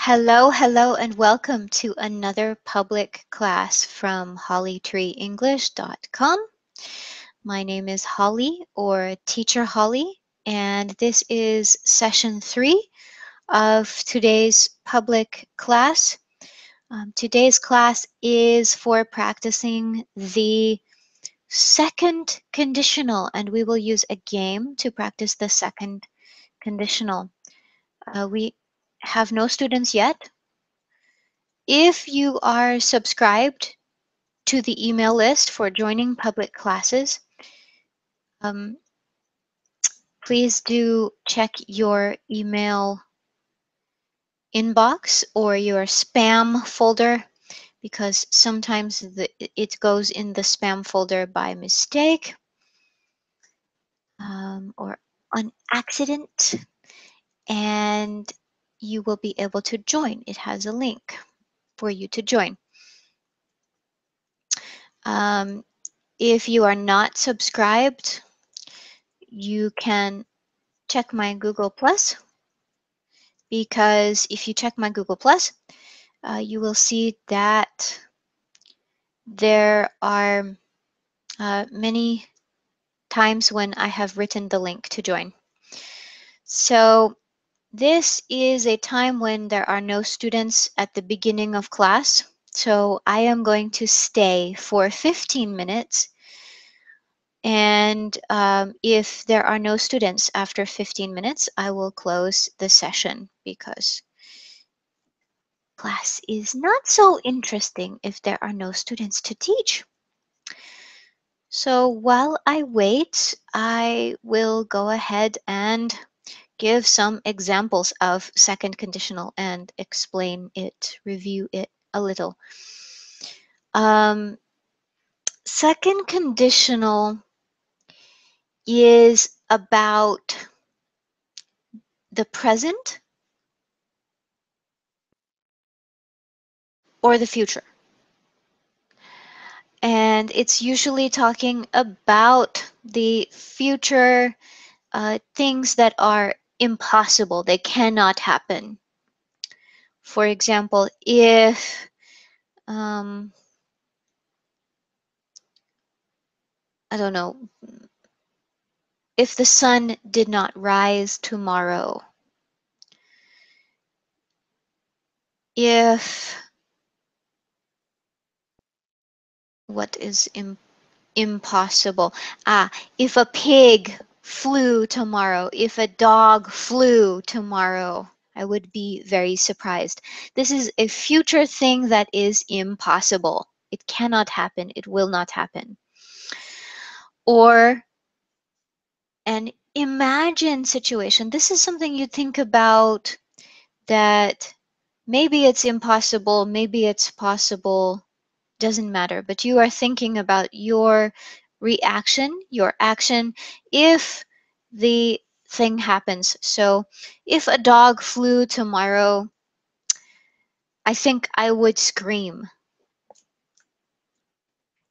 Hello, hello, and welcome to another public class from hollytreeenglish.com. My name is Holly, or Teacher Holly, and this is session 3 of today's public class. Today's class is for practicing the second conditional, and we will use a game to practice the second conditional. We have no students yet. If you are subscribed to the email list for joining public classes, please do check your email inbox or your spam folder, because sometimes it goes in the spam folder by mistake or on accident, and you will be able to join. It has a link for you to join. If you are not subscribed, you can check my Google Plus, because if you check my Google Plus, you will see that there are many times when I have written the link to join. So this is a time when there are no students at the beginning of class. So I am going to stay for 15 minutes. And if there are no students after 15 minutes, I will close the session, because class is not so interesting if there are no students to teach. So while I wait, I will go ahead and give some examples of second conditional and explain it, review it a little. Second conditional is about the present or the future. And it's usually talking about the future things that are impossible. They cannot happen. For example, if I don't know, if the sun did not rise tomorrow, if what is impossible? If a pig flew tomorrow, if a dog flew tomorrow, I would be very surprised. This is a future thing that is impossible. It cannot happen. It will not happen. Or an imagined situation. This is something you think about that maybe it's impossible, maybe it's possible, doesn't matter, but you are thinking about your reaction, your action, if the thing happens. So if a dog flew tomorrow, I think I would scream.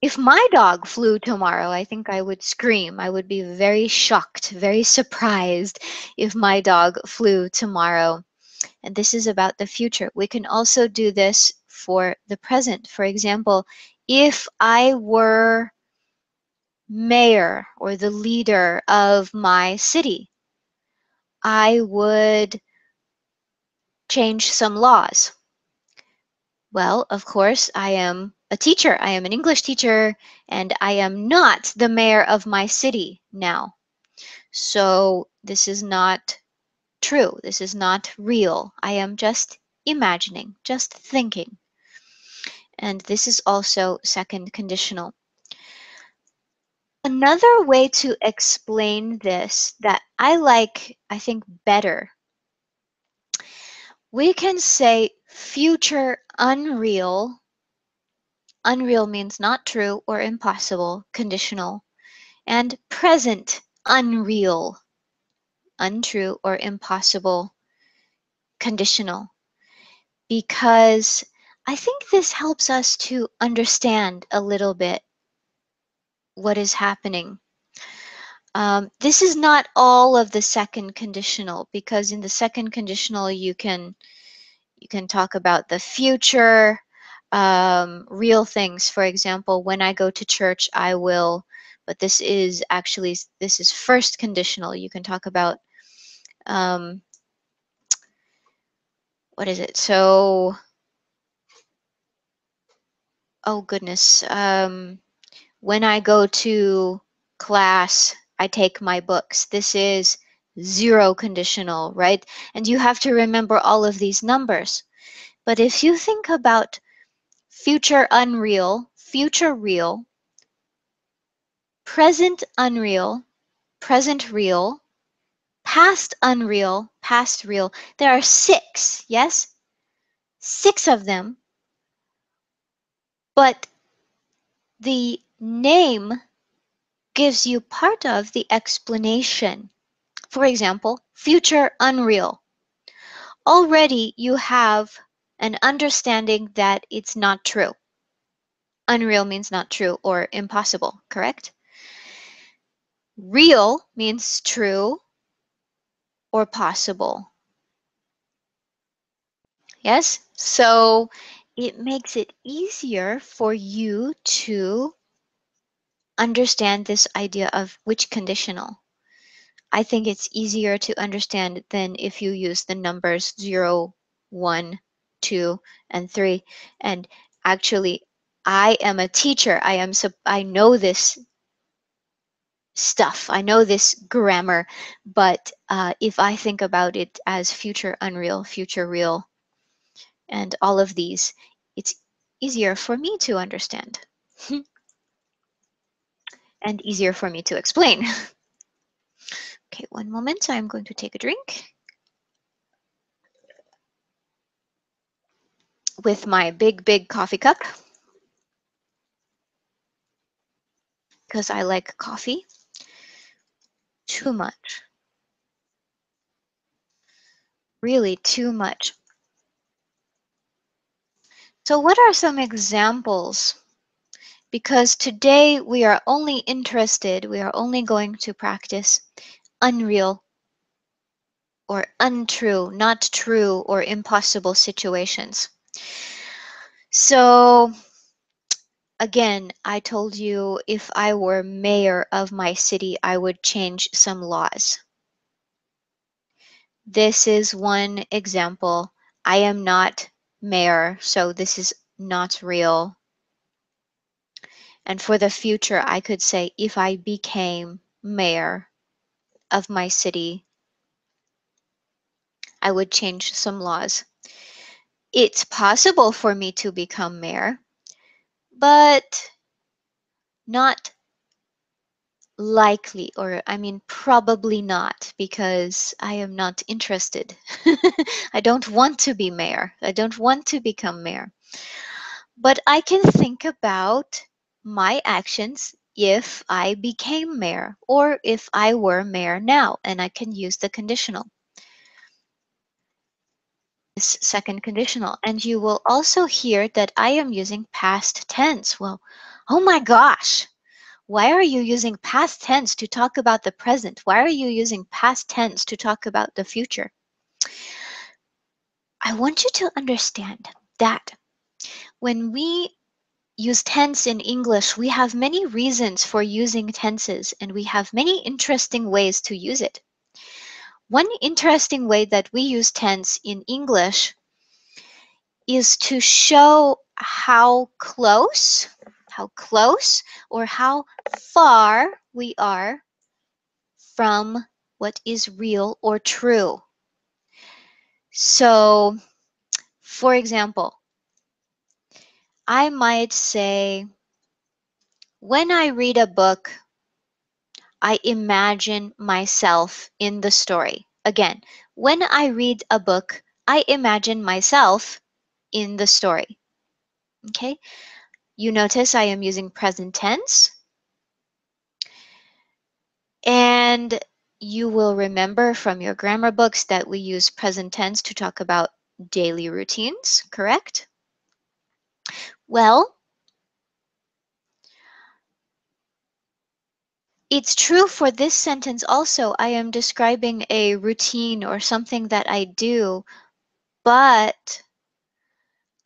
If my dog flew tomorrow, I think I would scream. I would be very shocked, very surprised if my dog flew tomorrow. And this is about the future. We can also do this for the present. For example, if I were mayor or the leader of my city, I would change some laws. Well, of course, I am a teacher. I am an English teacher, and I am not the mayor of my city now. So this is not true. This is not real. I am just imagining, just thinking. And this is also second conditional. Another way to explain this that I like, I think, better, we can say future unreal. Unreal means not true or impossible, conditional. And present unreal, untrue or impossible, conditional. Because I think this helps us to understand a little bit what is happening. This is not all of the second conditional, because in the second conditional you can You can talk about the future, real things. For example, when I go to church, I will, but this is actually, this is first conditional. You can talk about, um, what is it? So, oh goodness. When I go to class, I take my books. This is zero conditional, right? And you have to remember all of these numbers. But if you think about future unreal, future real, present unreal, present real, past unreal, past real, there are six, yes? Six of them, but the name gives you part of the explanation. For example, future unreal. Already you have an understanding that it's not true. Unreal means not true or impossible, correct? Real means true or possible. Yes? So it makes it easier for you to understand this idea of which conditional. I think it's easier to understand than if you use the numbers 0, 1, 2, and 3. And actually, I am a teacher. I know this stuff. I know this grammar, but if I think about it as future unreal, future real, and all of these, it's easier for me to understand and easier for me to explain. Okay, one moment. I'm going to take a drink with my big, big coffee cup because I like coffee too much, really too much. So what are some examples? Because today we are only interested, we are only going to practice unreal or untrue, not true or impossible situations. So again, I told you if I were mayor of my city, I would change some laws. This is one example. I am not mayor, so this is not real. And for the future, I could say if I became mayor of my city, I would change some laws. It's possible for me to become mayor, but not likely, or I mean, probably not, because I am not interested. I don't want to be mayor. I don't want to become mayor. But I can think about my actions if I became mayor or if I were mayor now, and I can use the conditional, this second conditional. And you will also hear that I am using past tense. Well, oh my gosh, why are you using past tense to talk about the present? Why are you using past tense to talk about the future? I want you to understand that when we use tense in English, we have many reasons for using tenses and we have many interesting ways to use it. One interesting way that we use tense in English is to show how close or how far we are from what is real or true. So, for example, I might say, when I read a book, I imagine myself in the story. Again, when I read a book, I imagine myself in the story. Okay? You notice I am using present tense. And you will remember from your grammar books that we use present tense to talk about daily routines, correct? Well, it's true for this sentence also. I am describing a routine or something that I do, but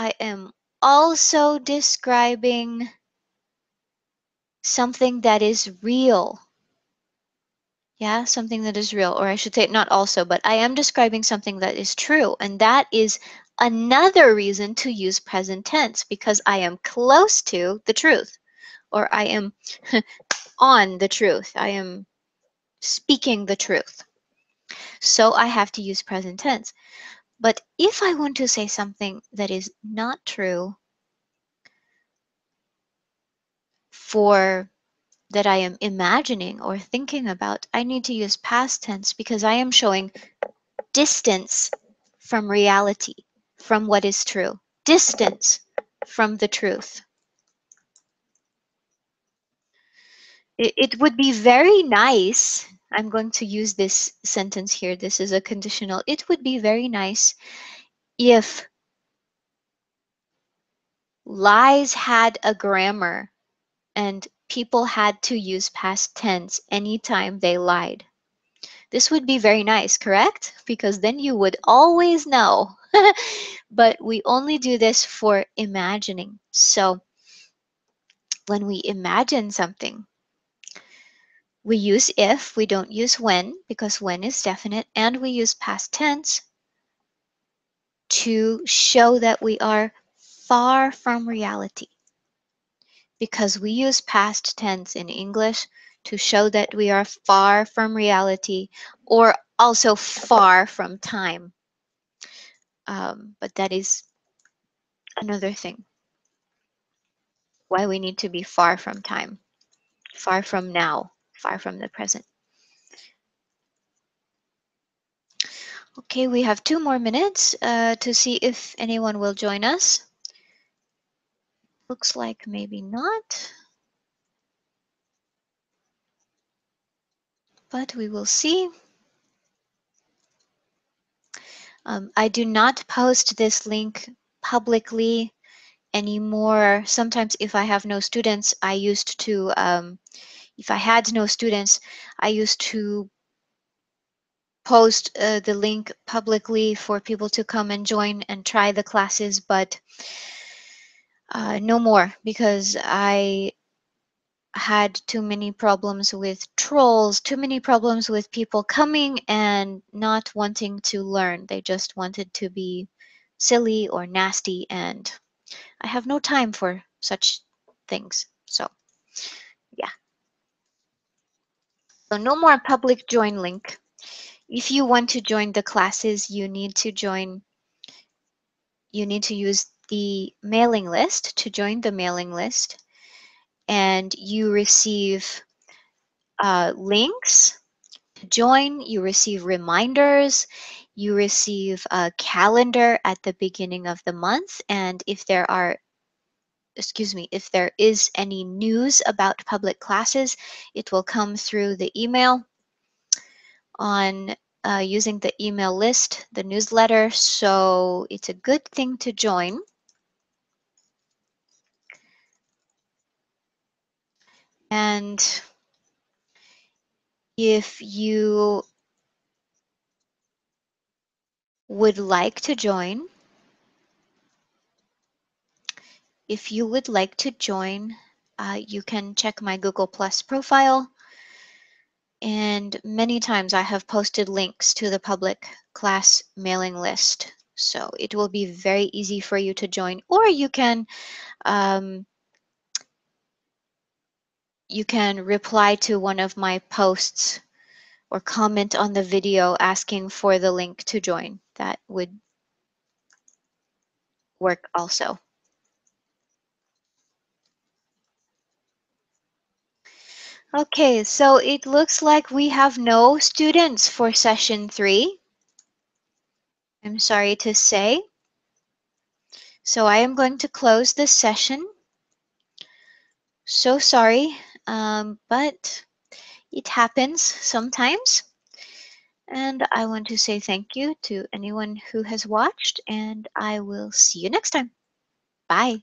I am also describing something that is real. Yeah, something that is real, or I should say not also, but I am describing something that is true. And that is another reason to use present tense because I am close to the truth, or I am on the truth. I am speaking the truth. So I have to use present tense. But if I want to say something that is not true for that I am imagining or thinking about, I need to use past tense because I am showing distance from reality, from what is true, distance from the truth. It would be very nice. I'm going to use this sentence here. This is a conditional. It would be very nice if lies had a grammar and people had to use past tense anytime they lied. This would be very nice, correct? Because then you would always know. But we only do this for imagining. So when we imagine something, we use if, we don't use when, because when is definite, and we use past tense to show that we are far from reality. Because we use past tense in English to show that we are far from reality or also far from time. But that is another thing. Why we need to be far from time, far from now, far from the present. Okay, we have 2 more minutes to see if anyone will join us. Looks like maybe not, but we will see. I do not post this link publicly anymore. Sometimes if I have no students, I used to, if I had no students, I used to post the link publicly for people to come and join and try the classes, but no more because I had too many problems with trolls, too many problems with people coming and not wanting to learn. They just wanted to be silly or nasty, and I have no time for such things. So, yeah. So no more public join link. If you want to join the classes, you need to use the mailing list to join the mailing list, and you receive links to join, you receive reminders, you receive a calendar at the beginning of the month, and if there are, excuse me, if there is any news about public classes, it will come through the email on using the email list, the newsletter, so it's a good thing to join. And if you would like to join, you can check my Google Plus profile. And many times I have posted links to the public class mailing list. So it will be very easy for you to join, or um, you can reply to one of my posts or comment on the video asking for the link to join. That would work also. Okay, so it looks like we have no students for session 3. I'm sorry to say. So I am going to close this session. So sorry, but it happens sometimes. And I want to say thank you to anyone who has watched, and I will see you next time. Bye.